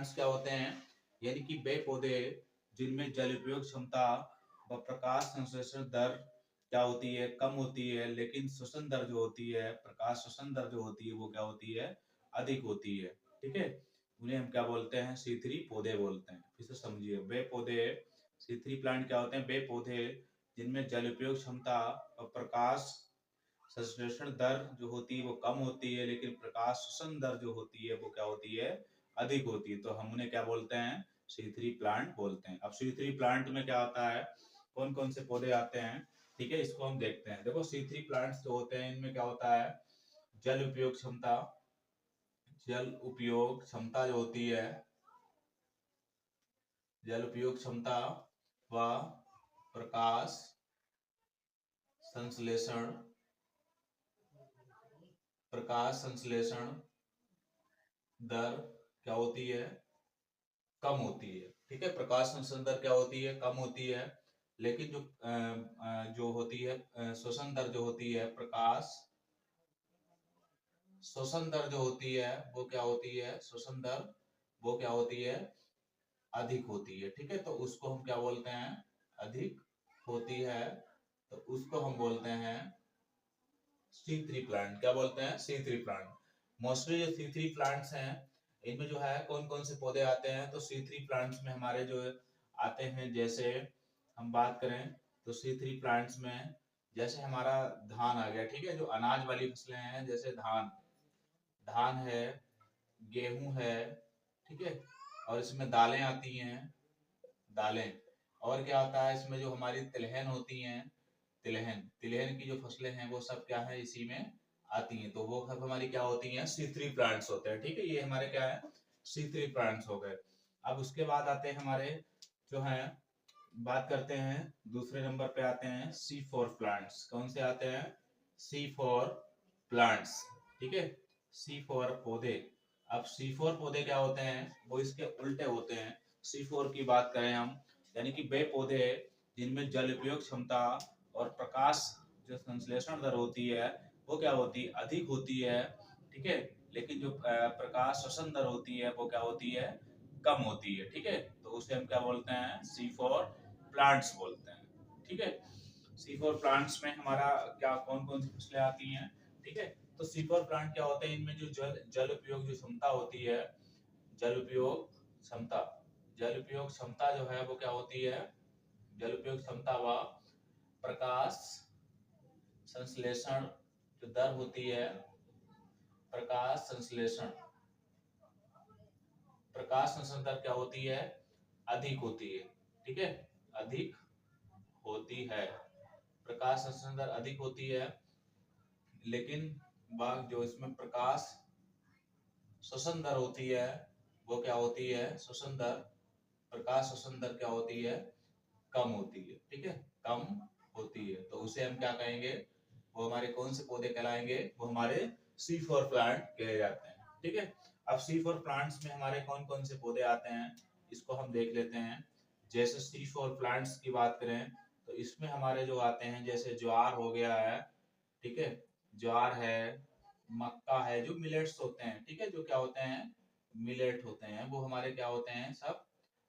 Plants क्या होते हैं, यानी कि वे पौधे जिनमें जल उपयोग क्षमता व प्रकाश संश्लेषण दर क्या होती है, कम होती है, लेकिन श्वसन दर जो होती है, प्रकाश श्वसन दर जो होती है वो क्या होती है, अधिक होती है। ठीक है, उन्हें हम क्या बोलते हैं, C3 पौधे बोलते हैं। फिर से समझिए, वे पौधे C3 प्लांट क्या होते हैं, वे पौधे जिनमें जल उपयोग क्षमता और प्रकाश संश्लेषण दर जो होती है वो कम होती है, लेकिन प्रकाश श्वसन दर जो होती है वो क्या होती है, अधिक होती है। तो हम उन्हें क्या बोलते हैं, C3 प्लांट बोलते हैं। अब C3 प्लांट में क्या होता है, कौन कौन से पौधे आते हैं, ठीक है, इसको हम देखते हैं। देखो C3 प्लांट्स जो होते हैं इनमें क्या होता है, जल उपयोग क्षमता, जल उपयोग क्षमता जो होती है, जल उपयोग क्षमता व प्रकाश संश्लेषण, प्रकाश संश्लेषण दर क्या होती है, कम होती है। ठीक है, प्रकाश संश्लेषण दर क्या होती है, कम होती है, लेकिन जो होती है श्वसन दर जो होती है, प्रकाश श्वसन दर जो होती है वो क्या होती है, श्वसन दर वो क्या होती है, अधिक होती है। ठीक है, तो उसको हम क्या बोलते हैं, अधिक होती है, तो उसको हम बोलते हैं C3 प्लांट। क्या बोलते हैं, C3 प्लांट। मोस्टली जो C3 प्लांट्स हैं इनमें जो है कौन कौन से पौधे आते हैं, तो C3 प्लांट्स में हमारे जो आते हैं, जैसे हम बात करें तो C3 प्लांट्स में जैसे हमारा धान आ गया। ठीक है, जो अनाज वाली फसलें हैं, जैसे धान, धान है, गेहूं है, ठीक है, और इसमें दालें आती हैं, दालें, और क्या आता है इसमें, जो हमारी तिलहन होती हैं, तिलहन, तिलहन की जो फसलें हैं वो सब क्या है, इसी में आती हैं। तो वो सब हमारी क्या होती हैं, C3 प्लांट्स होते हैं। ठीक है, ये हमारे क्या है, C3 प्लांट्स हो गए। अब उसके बाद आते हैं हमारे जो है, बात करते हैं दूसरे नंबर पे आते हैं C4 प्लांट्स। कौन से आते हैं, C4 प्लांट्स। ठीक है, C4 पौधे। अब C4 पौधे क्या होते हैं, वो इसके उल्टे होते हैं। C4 की बात करें हम, यानी कि वे पौधे जिनमें जल उपयोग क्षमता और प्रकाश जो संश्लेषण दर होती है वो क्या होती है, अधिक होती है। ठीक है, लेकिन जो प्रकाश श्वसन दर होती है वो क्या होती है, कम होती है। ठीक है, तो उसे हम क्या बोलते हैं, C4 प्लांट्स बोलते हैं। ठीक है, C4 प्लांट्स में हमारा क्या कौन कौन सी फसलें आती हैं। ठीक है, तो C4 प्लांट क्या होते हैं, इनमें जो जल जल उपयोग जो क्षमता होती है, जल उपयोग क्षमता, जल उपयोग क्षमता जो है वो क्या होती है, जल उपयोग क्षमता व प्रकाश संश्लेषण जो दर होती है, प्रकाश संश्लेषण, प्रकाश संश्लेषण दर क्या होती है, अधिक होती है। ठीक है, अधिक होती है, प्रकाश संश्लेषण दर अधिक होती है, लेकिन बाग जो इसमें प्रकाश श्वसन दर होती है वो क्या होती है, श्वसन दर, प्रकाश श्वसन दर क्या होती है, कम होती है। ठीक है, कम होती है, तो उसे हम क्या कहेंगे, वो हमारे कौन से पौधे कहलाएंगे, वो हमारे C4 प्लांट कहे जाते हैं। ठीक है, अब C4 प्लांट्स में हमारे कौन कौन से पौधे आते हैं, इसको हम देख लेते हैं। जैसे C4 प्लांट्स की बात करें तो इसमें हमारे जो आते हैं, जैसे ज्वार हो गया है, ठीक है, ज्वार है, मक्का है, जो मिलेट्स होते हैं। ठीक है, जो क्या होते हैं, मिलेट होते हैं, वो हमारे क्या होते हैं, सब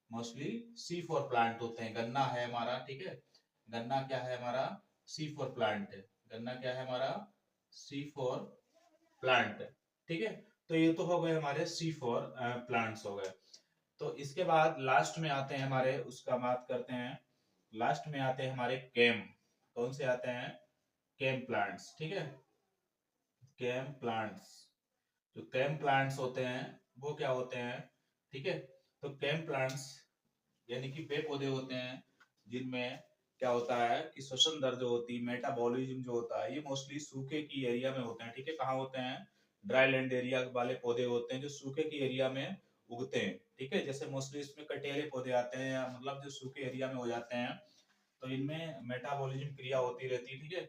मोस्टली C4 प्लांट होते हैं। गन्ना है हमारा, ठीक है, गन्ना क्या है हमारा, C4 प्लांट है, गन्ना क्या है हमारा, C4 प्लांट है। ठीक है, तो ये तो हो गए हमारे C4 प्लांट्स हो गए। तो इसके बाद लास्ट में आते हैं हमारे, उसका बात करते हैं, लास्ट में आते हैं हमारे केम। कौन से आते हैं, केम प्लांट्स। ठीक है, केम प्लांट्स, जो केम प्लांट्स होते हैं वो क्या होते हैं, ठीक है, तो केम प्लांट्स यानी कि वे पौधे होते हैं जिनमें क्या होता है कि श्वसन दर जो होती है, मेटाबॉलिज्म जो होता है, ये मोस्टली सूखे की एरिया में होते हैं। ठीक है, कहाँ होते हैं, ड्राई लैंड एरिया वाले पौधे होते हैं जो सूखे की एरिया में उगते हैं। ठीक है, जैसे मोस्टली इसमें कटेले पौधे आते हैं, या मतलब जो सूखे एरिया में हो जाते हैं, तो इनमें मेटाबॉलिज्म क्रिया होती रहती है। ठीक है,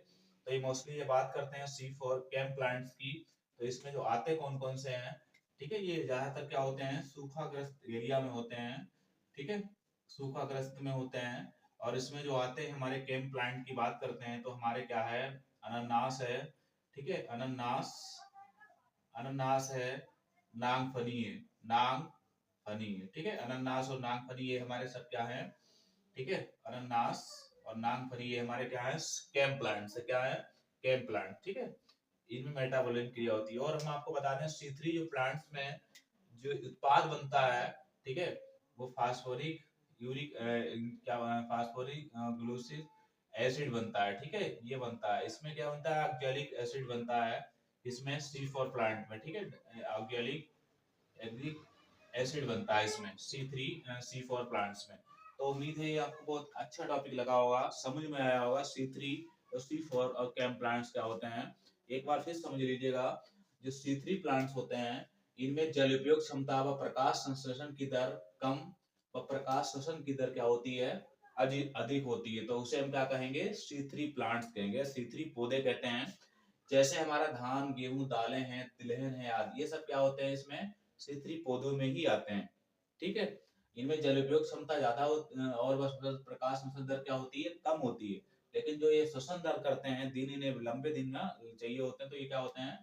तो ये मोस्टली ये बात करते हैं C4 कैम प्लांट्स की। तो इसमें जो आते कौन कौन से हैं, ठीक है, ये ज्यादातर क्या होते हैं, सूखाग्रस्त एरिया में होते हैं। ठीक है, सूखाग्रस्त में होते हैं, और इसमें जो आते हैं हमारे केम प्लांट की बात करते हैं तो हमारे क्या है, अनानास है। ठीक है, अनानास, अनानास है, नागफनी है, नाग फनी है, ठीक है। अनानास और नागफनी ये हमारे सब क्या है, ठीक है। अनानास और नागफनी ये हमारे क्या है, स्टेम प्लांट्स है, क्या है, स्टेम प्लांट, ठीक है। इनमें मेटाबॉलिज्म क्रिया होती है। और हम आपको बता दें C3 जो प्लांट्स में जो उत्पाद बनता है, ठीक है, वो फास्फोरिक यूरिक क्या फास्फोरिक ग्लूसिक एसिड बनता है, ठीक है, ये बनता है। इसमें क्या बनता है, ऑक्जेलिक एसिड बनता है इसमें C4 प्लांट में, ठीक है। ऑक्जेलिक एसिड बनता है इसमें C3 C4 प्लांट्स में। तो उम्मीद है ये आपको बहुत अच्छा टॉपिक लगा होगा, समझ में आया होगा C3 और C4 और कैम प्लांट्स क्या होते हैं। एक बार फिर समझ लीजिएगा, जो C3 प्लांट्स होते हैं इनमें जल उपयोग क्षमता व प्रकाश संश्लेषण की दर कम व प्रकाश शोषण की दर क्या होती है, अधिक होती है। तो उसे हम क्या कहेंगे, C3 प्लांट्स कहेंगे, C3 पौधे कहते हैं। जैसे हमारा धान गेहूं दालें हैं तिलहन है आदि, ये सब क्या होते हैं इसमें C3 पौधों में ही आते हैं, ठीक है। इनमें जल उपयोग क्षमता ज्यादा और बस प्रकाश संश्लेषण दर क्या होती है, कम होती है। लेकिन जो ये श्वसन दर करते हैं, दिन इन्हें लंबे दिन ना चाहिए होते हैं, तो ये क्या होते हैं,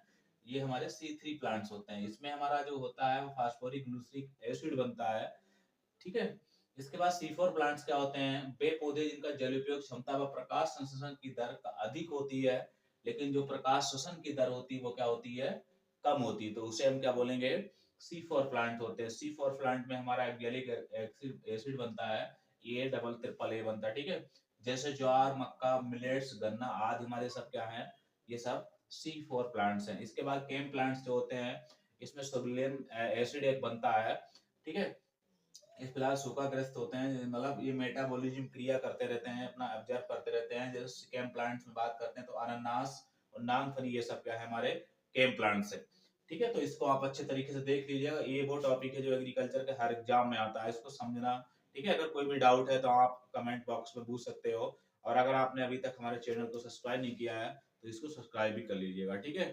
ये हमारे C3 प्लांट्स होते हैं। इसमें हमारा जो होता है वो फास्फोरिक ग्लूसिक एसिड बनता है, ठीक है। इसके बाद C4 प्लांट्स क्या होते हैं, वे पौधे जिनका जल उपयोग क्षमता व प्रकाश संश्लेषण की दर अधिक होती है, लेकिन जो प्रकाश शोषण की दर होती है वो क्या होती है, कम होती है। तो उसे हम क्या बोलेंगे, C4 प्लांट होते हैं। C4 प्लांट में हमारा गैलिक एसिड बनता है, ये डबल ट्रिपल ए बनता है, ठीक है। जैसे ज्वार मक्का मिलेट्स गन्ना आदि हमारे सब क्या है, ये सब C4 प्लांट्स हैं। इसके बाद केम प्लांट्स जो होते हैं, इसमें सोडियम एसिड एक बनता है, ठीक है। इस फिलहाल सूखाग्रस्त होते हैं, मतलब ये मेटाबॉलिज्म क्रिया करते रहते हैं, अपना ऑब्जर्व करते रहते हैं। जैसे केम प्लांट्स में बात करते हैं तो अनानास और नांगफनी ये सब क्या है, हमारे केम प्लांट्स है, ठीक है। तो इसको आप अच्छे तरीके से देख लीजिएगा, ये वो टॉपिक है जो एग्रीकल्चर के हर एग्जाम में आता है, इसको समझना, ठीक है। अगर कोई भी डाउट है तो आप कमेंट बॉक्स में पूछ सकते हो। और अगर आपने अभी तक हमारे चैनल को सब्सक्राइब नहीं किया है तो इसको सब्सक्राइब भी कर लीजिएगा, ठीक है।